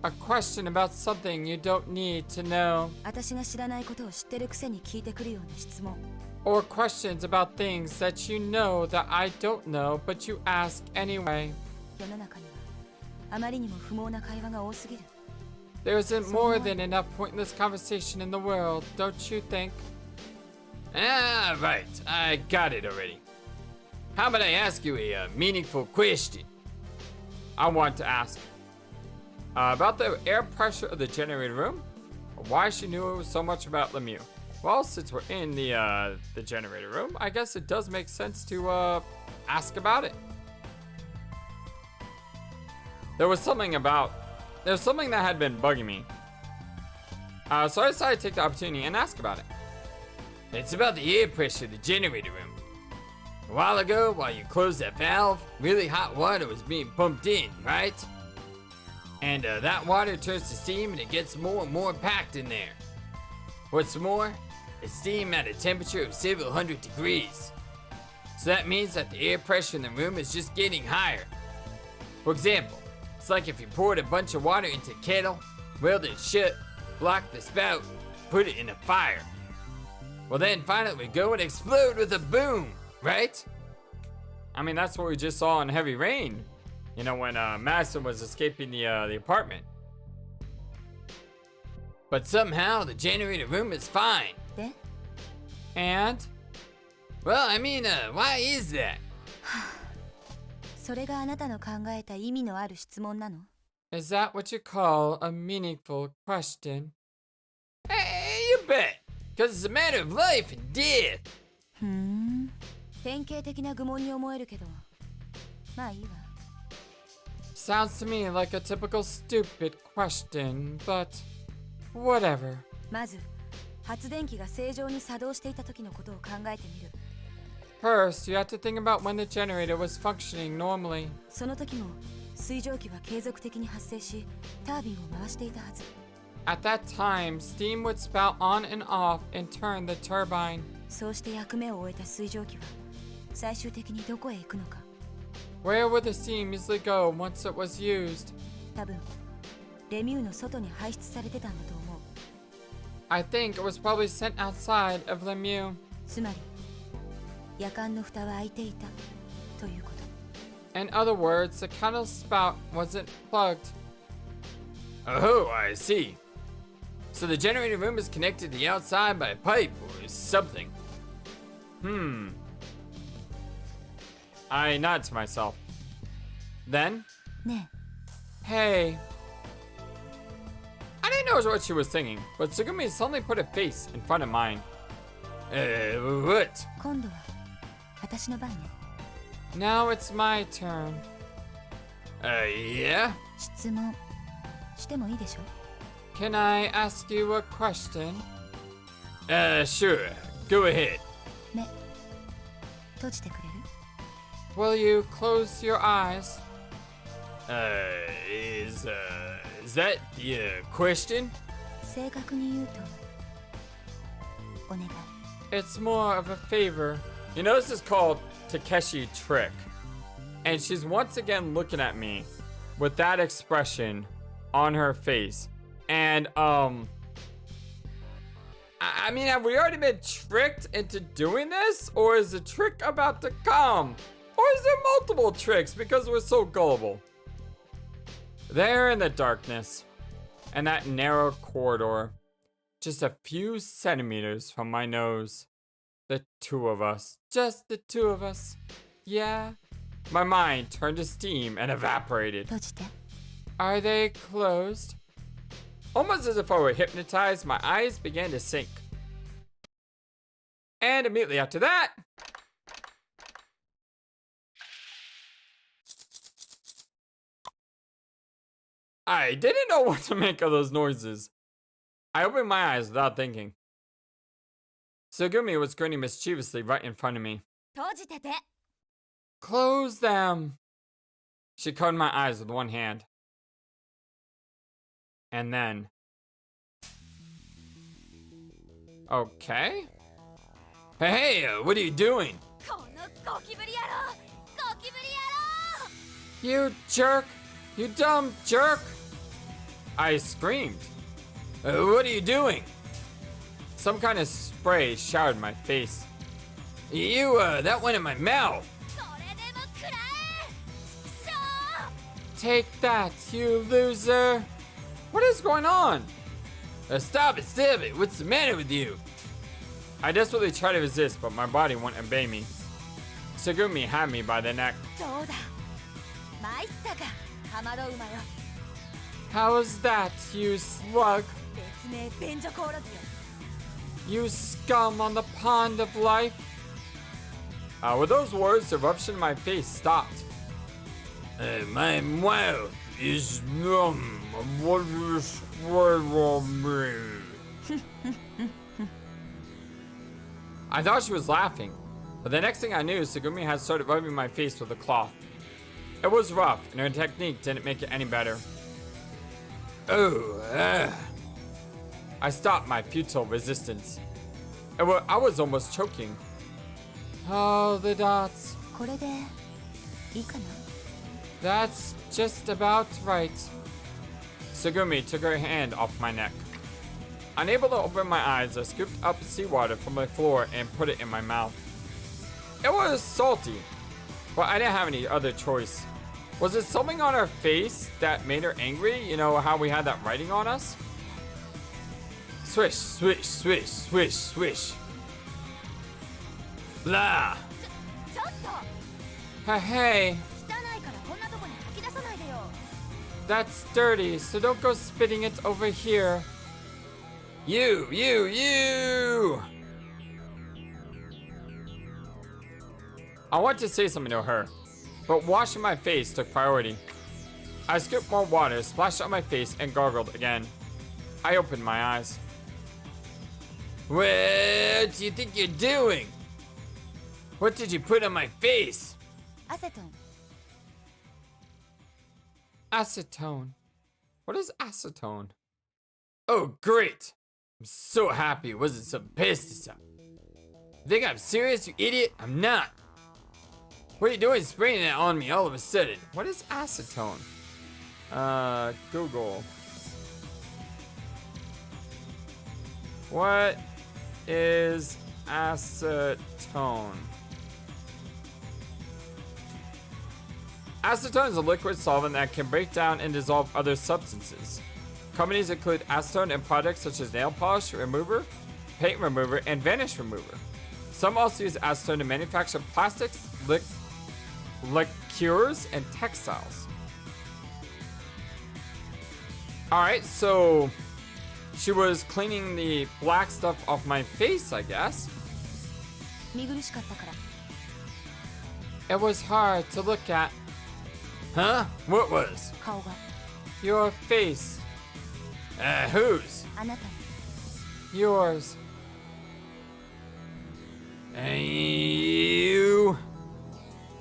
Speaker 1: A question about something you don't need to know.
Speaker 2: 私が知らないことを知ってるくせに聞いてくるような質問。
Speaker 1: Or questions about things that you know that I don't know, but you ask anyway.
Speaker 2: 世の中にはあまりにも不毛な会話が多すぎる。
Speaker 1: There isn't more than enough pointless conversation in the world, don't you think?
Speaker 3: Ah, right. I got it already. How about I ask you a meaningful question?
Speaker 1: I want to ask about the air pressure of the generator room, or why she knew so much about Lemieux. Well, since we're in the generator room, I guess it does make sense to ask about it. There was something that had been bugging me. So I decided to take the opportunity and ask about it.
Speaker 3: It's about the air pressure of the generator room. A while ago, while you closed that valve, really hot water was being pumped in, right? And that water turns to steam and it gets more and more packed in there. What's more, it's steam at a temperature of several hundred degrees. So that means that the air pressure in the room is just getting higher. For example, it's like if you poured a bunch of water into a kettle, welded it shut, blocked the spout, put it in a fire. Well then finally it would go and explode with a boom, right?
Speaker 1: I mean, that's what we just saw in Heavy Rain. You know, when Madison was escaping the apartment.
Speaker 3: But somehow the generator room is fine.
Speaker 2: で
Speaker 1: And
Speaker 3: Well, I mean, why is that?
Speaker 2: それがあなたの考えた意味のある質問なの？
Speaker 1: is that what you call a meaningful question?
Speaker 3: Hey, you bet. Because it's a matter of life and death.
Speaker 2: ふーん。典型的な愚問に思えるけど、まあいいわ。
Speaker 1: Sounds to me like a typical stupid question, but whatever.
Speaker 2: まず、発電機が正常に作動していた時のことを考えてみる。
Speaker 1: First, you have to think about when the generator was functioning normally.
Speaker 2: その時も水蒸気は継続的に発生し、タービンを回していたはず。
Speaker 1: At that time, steam would spout on and off and turn the turbine.
Speaker 2: そうして役目を終えた水蒸気は最終的にどこへ行くのか。
Speaker 1: Where would the steam usually go once it was used?
Speaker 2: 多分、レミューの外に排出されてたんだと思う。
Speaker 1: I think it was probably sent outside of Lemieux.
Speaker 2: つまり、夜間の蓋は開いていたということ。
Speaker 1: In other words, the kettle spout wasn't plugged.
Speaker 3: Oh, I see. So the generator room is connected to the outside by a pipe or something.
Speaker 1: I nod to myself. Then,
Speaker 2: ね
Speaker 1: hey. I didn't know what she was thinking, but Tsugumi suddenly put a face in front of mine.
Speaker 3: What?
Speaker 2: え、今度は私の番ね。
Speaker 1: Now it's my turn.
Speaker 3: Yeah?
Speaker 2: 質問してもいいでしょ？
Speaker 1: Can I ask you a question?
Speaker 3: Sure. Go ahead.
Speaker 2: 目閉じてくれる？
Speaker 1: Will you close your eyes?
Speaker 3: Is that the question?
Speaker 2: 正確に言うとお願い。
Speaker 1: It's more of a favor. You know, this is called Takeshi Trick. And she's once again looking at me with that expression on her face. And, I mean, have we already been tricked into doing this? Or is the trick about to come? Or is there multiple tricks because we're so gullible? There in the darkness, and that narrow corridor, just a few centimeters from my nose. The two of us. Just the two of us. Yeah. My mind turned to steam and evaporated.
Speaker 2: 閉じて。
Speaker 1: Are they closed? Almost as if I were hypnotized, my eyes began to sink. And immediately after that, I didn't know what to make of those noises. I opened my eyes without thinking. Sugumi was grinning mischievously right in front of me.
Speaker 2: 閉じてて。
Speaker 1: Close them. She covered my eyes with one hand. And then... Okay.
Speaker 3: Hey, what are you doing?
Speaker 2: このゴキブリ野郎！ゴキブリ野郎！
Speaker 1: You jerk! You dumb jerk! I screamed.
Speaker 3: What are you doing?
Speaker 1: Some kind of spray showered my face.
Speaker 3: You, that went in my mouth.
Speaker 2: それでも食らえ！しょー！
Speaker 1: Take that, you loser! What is going on?
Speaker 3: Stop it, what's the matter with you?
Speaker 1: I desperately tried to resist, but my body wouldn't obey me. Sugumi had me by the neck.
Speaker 2: どうだ？参ったか、ハマドウマよ。
Speaker 1: How's that, you slug?
Speaker 2: 別名便所コオロギよ。
Speaker 1: You scum on the pond of life? With those words, the eruption in my face stopped.
Speaker 3: My mouth is numb. What is wrong with me?
Speaker 1: I thought she was laughing, but the next thing I knew, Sugumi had started rubbing my face with a cloth. It was rough, and her technique didn't make it any better.
Speaker 3: Oh,
Speaker 1: I stopped my futile resistance. I was almost choking. Oh, the dots.
Speaker 2: これでいいかな？
Speaker 1: That's just about right. Sugumi took her hand off my neck. Unable to open my eyes, I scooped up seawater from the floor and put it in my mouth. It was salty, but I didn't have any other choice. Was it something on her face that made her angry? You know how we had that writing on us? Swish, swish, swish, swish, swish.
Speaker 3: blah.
Speaker 2: ちょっと！
Speaker 1: Hey,
Speaker 2: 汚いからこんなとこに吐き出さないでよ。
Speaker 1: that's dirty, so don't go spitting it over here.
Speaker 3: You.
Speaker 1: I wanted to say something to her, but washing my face took priority. I scooped more water, splashed on my face, and gargled again. I opened my eyes.
Speaker 3: What do you think you're doing? What did you put on my face?
Speaker 2: アセトン。
Speaker 1: Acetone. What is acetone?
Speaker 3: Oh, great. I'm so happy it wasn't some pesticide. You think I'm serious, you idiot? I'm not. What are you doing spraying that on me all of a sudden?
Speaker 1: What is acetone? Google. What is acetone? Acetone is a liquid solvent that can break down and dissolve other substances. Companies include acetone in products such as nail polish remover, paint remover, and varnish remover. Some also use acetone to manufacture plastics, liqueurs, and textiles. Alright, so she was cleaning the black stuff off my face, I guess.
Speaker 2: 見苦しかったから。
Speaker 1: It was hard to look at.
Speaker 3: Huh? What was?
Speaker 2: 顔が
Speaker 1: Your face.
Speaker 3: Whose?
Speaker 2: あなたに
Speaker 1: Yours.
Speaker 3: You.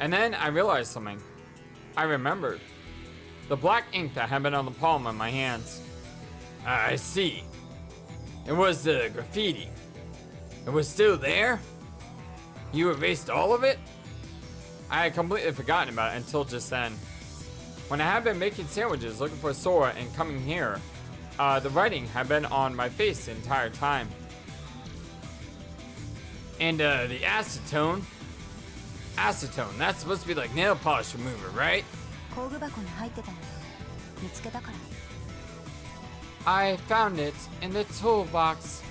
Speaker 1: And then I realized something. I remembered. The black ink that had been on the palm of my hands.
Speaker 3: I see. It was the graffiti. It was still there? You erased all of it?
Speaker 1: I had completely forgotten about it until just then. When I had been making sandwiches looking for Sora and coming here, the writing had been on my face the entire time.
Speaker 3: And the acetone? Acetone, that's supposed to be like nail polish remover, right?
Speaker 2: 工具箱に入ってたの見つけたから
Speaker 1: I found it in the toolbox.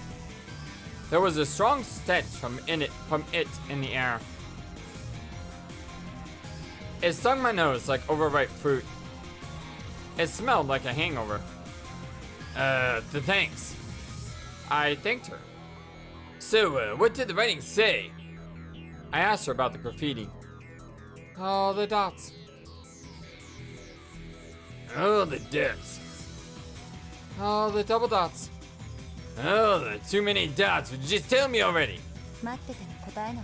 Speaker 1: There was a strong stench from it in the air. It stung my nose like overripe fruit. It smelled like a hangover.
Speaker 3: Thanks.
Speaker 1: I thanked her.
Speaker 3: So, what did the writing say?
Speaker 1: I asked her about the graffiti. Oh, the dots.
Speaker 3: Oh, the depths.
Speaker 1: Oh, the double dots.
Speaker 3: Oh, the too many dots. Would you just tell me already?
Speaker 2: 待ってても答えない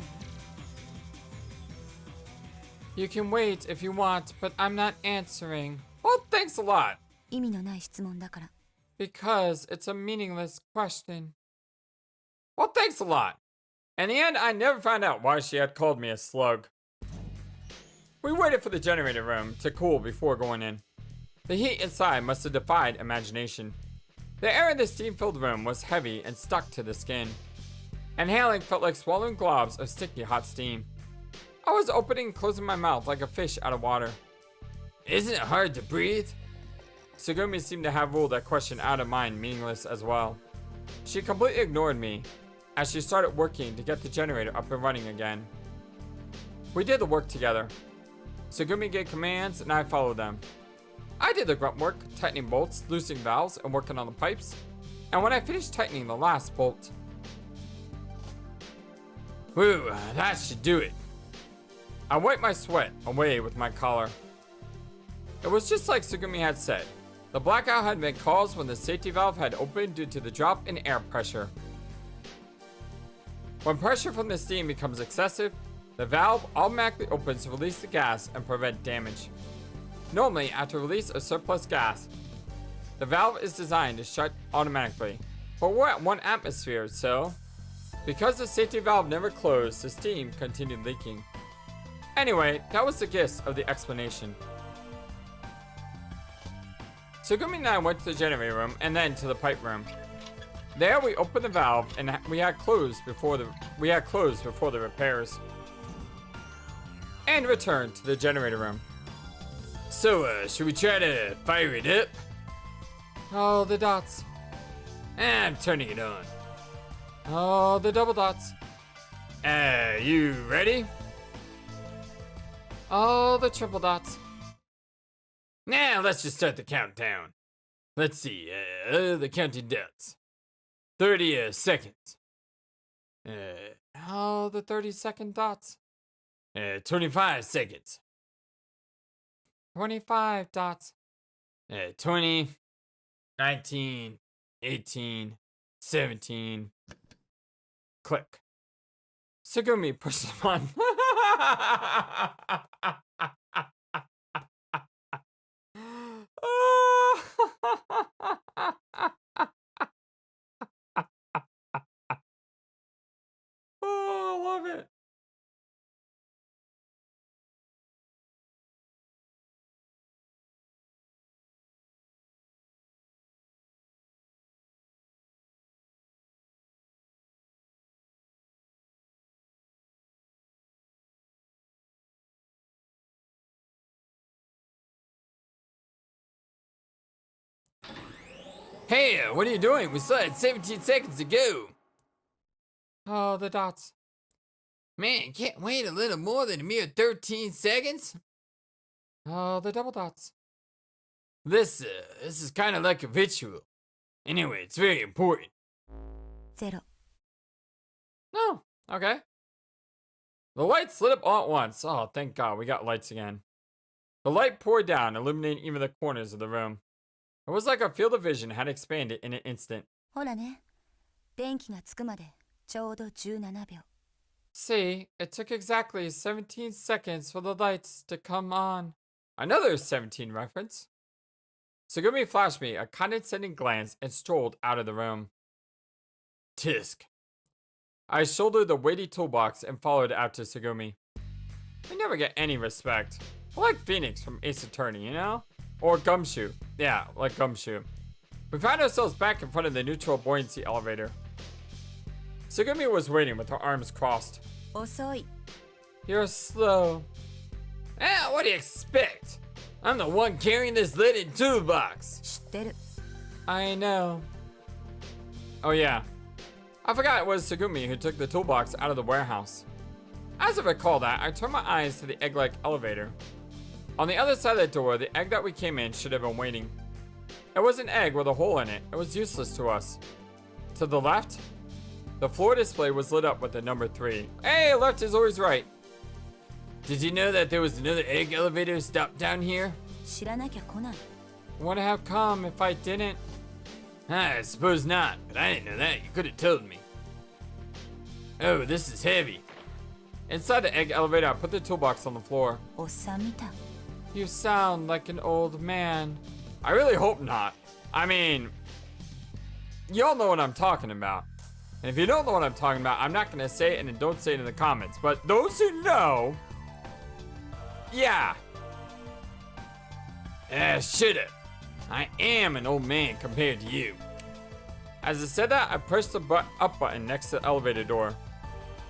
Speaker 1: You can wait if you want, but I'm not answering. Well, thanks a lot.
Speaker 2: 意味のない質問だから
Speaker 1: Because it's a meaningless question. Well, thanks a lot. In the end, I never found out why she had called me a slug. We waited for the generator room to cool before going in. The heat inside must have defied imagination. The air in the steam-filled room was heavy and stuck to the skin. Inhaling felt like swallowing globs of sticky hot steam. I was opening and closing my mouth like a fish out of water.
Speaker 3: Isn't it hard to breathe?
Speaker 1: Tsugumi seemed to have ruled that question out of mind meaningless as well. She completely ignored me as she started working to get the generator up and running again. We did the work together. Tsugumi gave commands and I followed them. I did the grunt work, tightening bolts, loosening valves, and working on the pipes. And when I finished tightening the last bolt...
Speaker 3: Whew, that should do it.
Speaker 1: I wiped my sweat away with my collar. It was just like Tsugumi had said. The blackout had been caused when the safety valve had opened due to the drop in air pressure. When pressure from the steam becomes excessive, the valve automatically opens to release the gas and prevent damage. Normally, after release of surplus gas, the valve is designed to shut automatically, but we're at 1 atmosphere, so because the safety valve never closed, the steam continued leaking. Anyway, that was the gist of the explanation. Tsugumi and I went to the generator room and then to the pipe room. There we opened the valve and we had closed before the repairs. And returned to the generator room.
Speaker 3: So, should we try to fire it up?
Speaker 1: Oh, the dots.
Speaker 3: I'm turning it on.
Speaker 1: Oh, the double dots.
Speaker 3: You ready?
Speaker 1: Oh, the triple dots.
Speaker 3: Now, let's just start the countdown. Let's see, the counting dots. 30 seconds.
Speaker 1: Oh, the 30-second dots.
Speaker 3: 25 seconds.
Speaker 1: 25 dots.
Speaker 3: 20, 19, 18, 17.
Speaker 1: Click. Tsugumi pushed the button. Oh, I love it.
Speaker 3: Hey, what are you doing? We still had 17 seconds to go.
Speaker 1: Oh, the dots.
Speaker 3: Man, can't wait a little more than a mere 13 seconds.
Speaker 1: Oh, the double dots.
Speaker 3: This is kind of like a ritual. Anyway, it's very important.
Speaker 2: ゼロ
Speaker 1: Oh, okay. The lights lit up all at once. Oh, thank God, we got lights again. The light poured down, illuminating even the corners of the room. It was like our field of vision had expanded in an instant.
Speaker 2: ほらね、電気がつくまでちょうど17秒。
Speaker 1: See, it took exactly 17 seconds for the lights to come on. Another 17 reference. Tsugumi flashed me a condescending glance and strolled out of the room. Tisk. I shouldered the weighty toolbox and followed after Tsugumi. We never get any respect. I like Phoenix from Ace Attorney, you know? Or Gumshoe. Yeah, like Gumshoe. We found ourselves back in front of the neutral buoyancy elevator. Tsugumi was waiting with her arms crossed.
Speaker 2: 遅い。
Speaker 1: You're slow.
Speaker 3: What do you expect? I'm the one carrying this leaded toolbox.
Speaker 2: 知ってる。
Speaker 1: I know. Oh yeah. I forgot it was Tsugumi who took the toolbox out of the warehouse. As I recall that, I turned my eyes to the egg-like elevator. On the other side of the door, the egg that we came in should have been waiting. It was an egg with a hole in it. It was useless to us. To the left, the floor display was lit up with the number 3. Hey, left is always right.
Speaker 3: Did you know that there was another egg elevator stopped down here?
Speaker 2: 知らなきゃ来ない。
Speaker 1: Wouldn't have come if I didn't.
Speaker 3: I suppose not, but I didn't know that. You could have told me. Oh, this is heavy.
Speaker 1: Inside the egg elevator, I put the toolbox on the floor.
Speaker 2: おっさん見た。
Speaker 1: You sound like an old man. I really hope not. I mean, y'all know what I'm talking about. And if you don't know what I'm talking about, I'm not gonna say it, and then don't say it in the comments. But those who know, yeah.
Speaker 3: Shut up. I am an old man compared to you.
Speaker 1: As I said that, I pressed the up button next to the elevator door.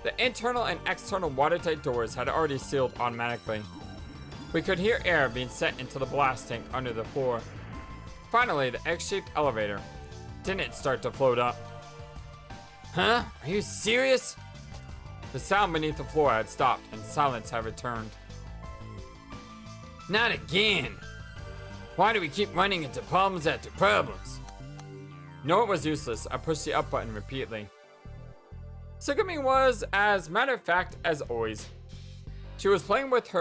Speaker 1: The internal and external watertight doors had already sealed automatically. We could hear air being sent into the blast tank under the floor. Finally, the egg-shaped elevator didn't start to float up.
Speaker 3: Huh? Are you serious?
Speaker 1: The sound beneath the floor had stopped and silence had returned.
Speaker 3: Not again. Why do we keep running into problems after problems?
Speaker 1: No, it was useless. I pushed the up button repeatedly. Tsugumi was as matter of fact as always. She was playing with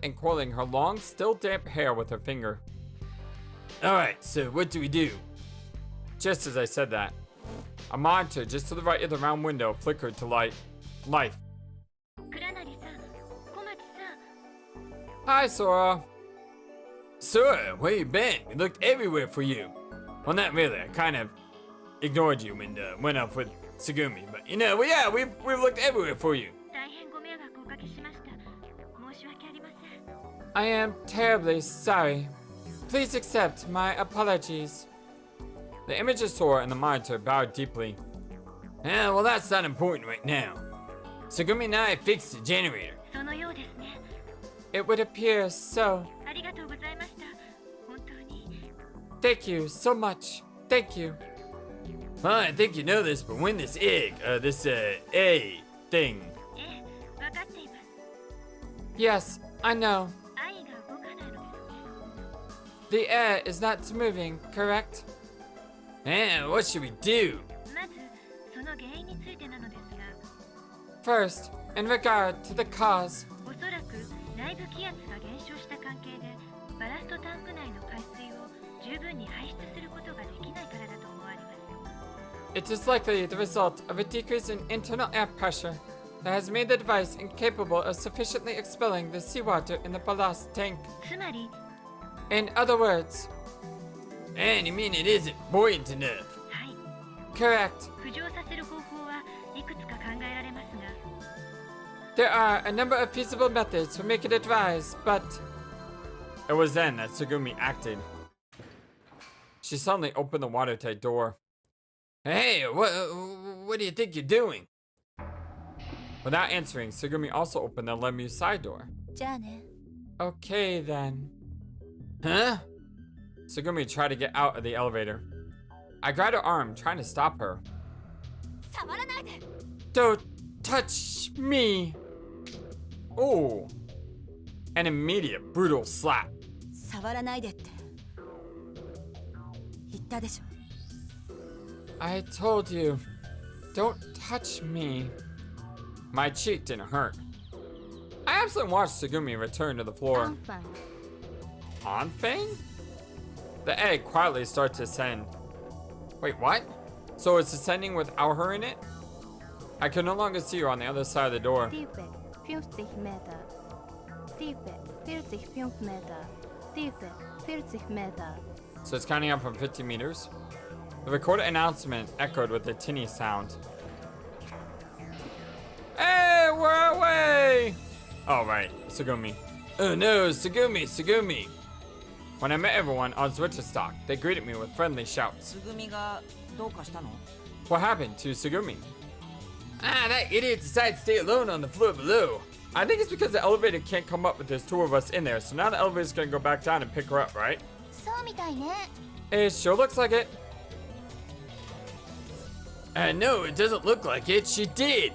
Speaker 1: and coiling her long, still damp hair with her finger.
Speaker 3: Alright, so what do we do?
Speaker 1: Just as I said that, a monitor just to the right of the round window flickered to life. Hi, Sora.
Speaker 3: Sora, where you been? We looked everywhere for you. Well, not really. I kind of ignored you and went off with Tsugumi. But, you know, well, yeah, we've looked everywhere for you.
Speaker 1: I am terribly sorry. Please accept my apologies. The image of Sora and the monitor bowed deeply.
Speaker 3: Yeah, well, that's not important right now. Tsugumi and I fixed the generator.
Speaker 1: It would appear so. Thank you so much. Thank you.
Speaker 3: Well, I think you know this, but when this egg, A thing.
Speaker 1: Yes, I know. The air is not moving, correct?
Speaker 3: And what should we do?
Speaker 1: First, in regard to the cause, it is likely the result of a decrease in internal air pressure that has made the device incapable of sufficiently expelling the seawater in the ballast tank. In other words,
Speaker 3: and you mean it isn't buoyant enough?
Speaker 1: Correct. There are a number of feasible methods for making it rise, but... It was then that Tsugumi acted. She suddenly opened the watertight door.
Speaker 3: Hey, what do you think you're doing?
Speaker 1: Without answering, Tsugumi also opened the Lemu side door.
Speaker 2: じゃあね。
Speaker 1: Okay then.
Speaker 3: Huh?
Speaker 1: Tsugumi tried to get out of the elevator. I grabbed her arm, trying to stop her. Don't touch me! Oh, an immediate brutal slap.
Speaker 2: 触らないでって。言ったでしょ。
Speaker 1: I told you, don't touch me. My cheek didn't hurt. I absolutely watched Tsugumi return to the floor. Anfang? The egg quietly starts to ascend. Wait, what? So it's ascending without her in it? I can no longer see her on the other side of the door.
Speaker 4: Tiepe, 50 meter. Tiepe, 45 meter. Tiepe, 40 meter.
Speaker 1: So it's counting up from 50 meters. The recorded announcement echoed with a tinny sound. Hey, we're away! Oh, right, Tsugumi.
Speaker 3: Oh no, Tsugumi.
Speaker 1: When I met everyone on Zwitterstock, they greeted me with friendly shouts.
Speaker 2: つぐみがどうかしたの？
Speaker 1: What happened to Tsugumi?
Speaker 3: Ah, that idiot decided to stay alone on the floor below.
Speaker 1: I think it's because the elevator can't come up with there's two of us in there, so now the elevator's gonna go back down and pick her up, right?
Speaker 4: そうみたいね。
Speaker 1: It sure looks like it.
Speaker 3: No, it doesn't look like it. She did.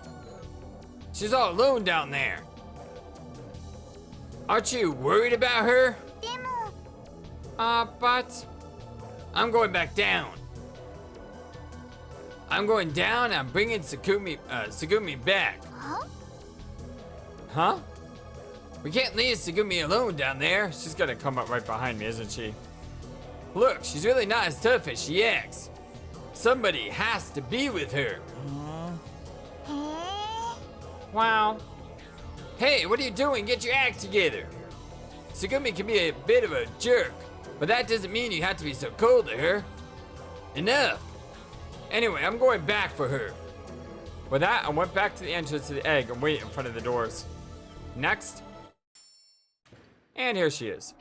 Speaker 3: She's all alone down there. Aren't you worried about her?
Speaker 4: でも、
Speaker 1: But...
Speaker 3: I'm going back down. I'm going down. I'm bringing Tsugumi back.
Speaker 4: は？
Speaker 1: Huh?
Speaker 3: We can't leave Tsugumi alone down there.
Speaker 1: She's gonna come up right behind me, isn't she?
Speaker 3: Look, she's really not as tough as she acts. Somebody has to be with her.
Speaker 4: へえ。
Speaker 1: Wow.
Speaker 3: Hey, what are you doing? Get your act together. Tsugumi can be a bit of a jerk, but that doesn't mean you have to be so cold to her. Enough. Anyway, I'm going back for her.
Speaker 1: With that, I went back to the entrance to the egg and waited in front of the doors. Next. And here she is.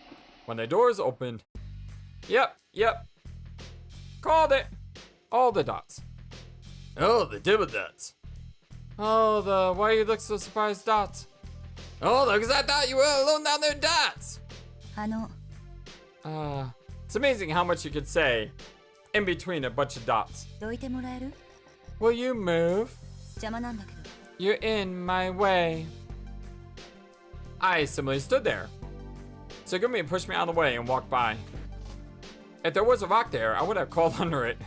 Speaker 1: When the doors opened. Yep. Called it. All the dots.
Speaker 3: Oh, the double dots.
Speaker 1: Oh, why you look so surprised, dots?
Speaker 3: Oh, because I thought you were alone down there, dots.
Speaker 2: あの、
Speaker 1: It's amazing how much you could say in between a bunch of dots.
Speaker 2: どいてもらえる？
Speaker 1: Will you move?
Speaker 2: 邪魔なんだけど。
Speaker 1: You're in my way. I simply stood there. Tsugumi pushed me out of the way and walked by. If there was a rock there, I would have crawled under it.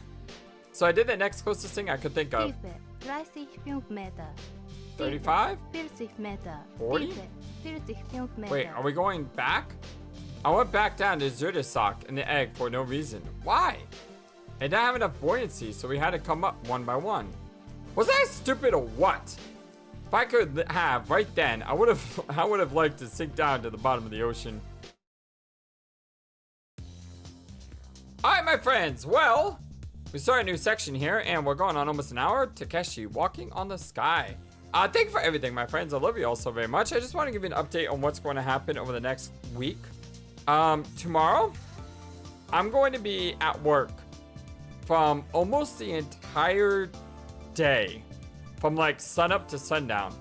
Speaker 1: So I did the next closest thing I could think of.
Speaker 4: ティーペ、35 meter.
Speaker 1: 35?
Speaker 4: 40 meter.
Speaker 1: 40?
Speaker 4: ティーペ、45 meter.
Speaker 1: Wait, are we going back? I went back down to Zerdesock in the egg for no reason. Why? It didn't have enough buoyancy, so we had to come up one by one. Was I stupid or what? If I could have right then, I would have liked to sink down to the bottom of the ocean. Alright, my friends, well, we start a new section here, and we're going on almost an hour. Takeshi, walking on the sky. Thank you for everything, my friends. I love you all so very much. I just want to give you an update on what's going to happen over the next week. Tomorrow, I'm going to be at work from almost the entire day, from like sunup to sundown.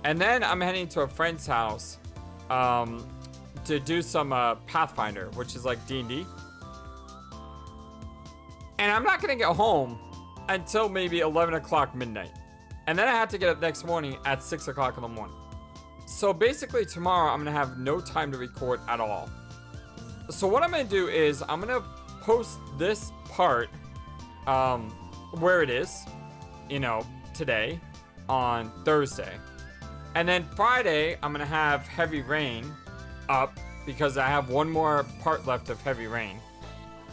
Speaker 1: And then I'm heading to a friend's house to do some Pathfinder, which is like D&D. And I'm not gonna get home until maybe 11 o'clock midnight. And then I have to get up next morning at 6 o'clock in the morning. So basically tomorrow I'm gonna have no time to record at all. So what I'm gonna do is I'm gonna post this part where it is, you know, today on Thursday. And then Friday I'm gonna have Heavy Rain up because I have one more part left of Heavy Rain.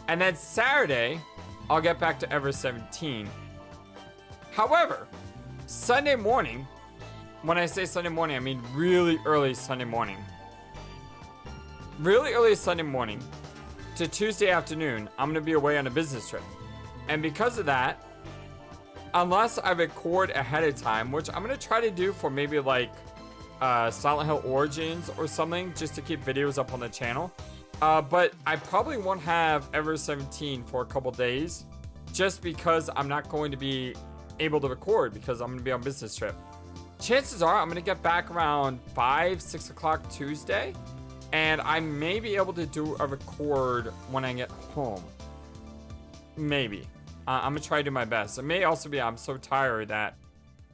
Speaker 1: And then Saturday I'll get back to Ever 17. However, Sunday morning, when I say Sunday morning, I mean really early Sunday morning. Really early Sunday morning to Tuesday afternoon, I'm gonna be away on a business trip. And because of that, unless I record ahead of time, which I'm gonna try to do for maybe like Silent Hill Origins or something, just to keep videos up on the channel. But I probably won't have Ever 17 for a couple days, just because I'm not going to be able to record because I'm going to be on business trip. Chances are I'm going to get back around 6 o'clock Tuesday, and I may be able to do a record when I get home. Maybe. I'm going to try to do my best. It may also be I'm so tired that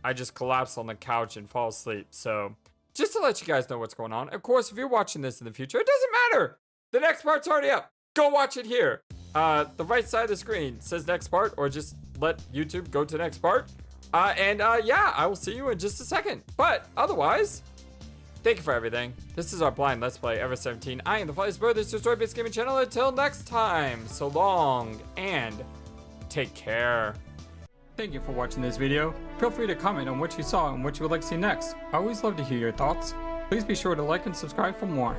Speaker 1: I just collapse on the couch and fall asleep. So just to let you guys know what's going on. Of course, if you're watching this in the future, it doesn't matter. The next part's already up. Go watch it here. The right side of the screen says next part, or just let YouTube go to next part. Yeah, I will see you in just a second. But otherwise, thank you for everything. This is our blind Let's Play Ever 17. I am the FlightlessBird. This is your story-based gaming channel. Until next time, so long and take care. Thank you for watching this video. Feel free to comment on what you saw and what you would like to see next. I always love to hear your thoughts. Please be sure to like and subscribe for more.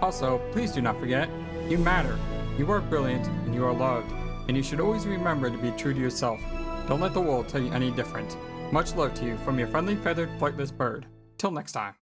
Speaker 1: Also, please do not forget, you matter. You are brilliant and you are loved. And you should always remember to be true to yourself. Don't let the world tell you any different. Much love to you from your friendly feathered flightless bird. Till next time.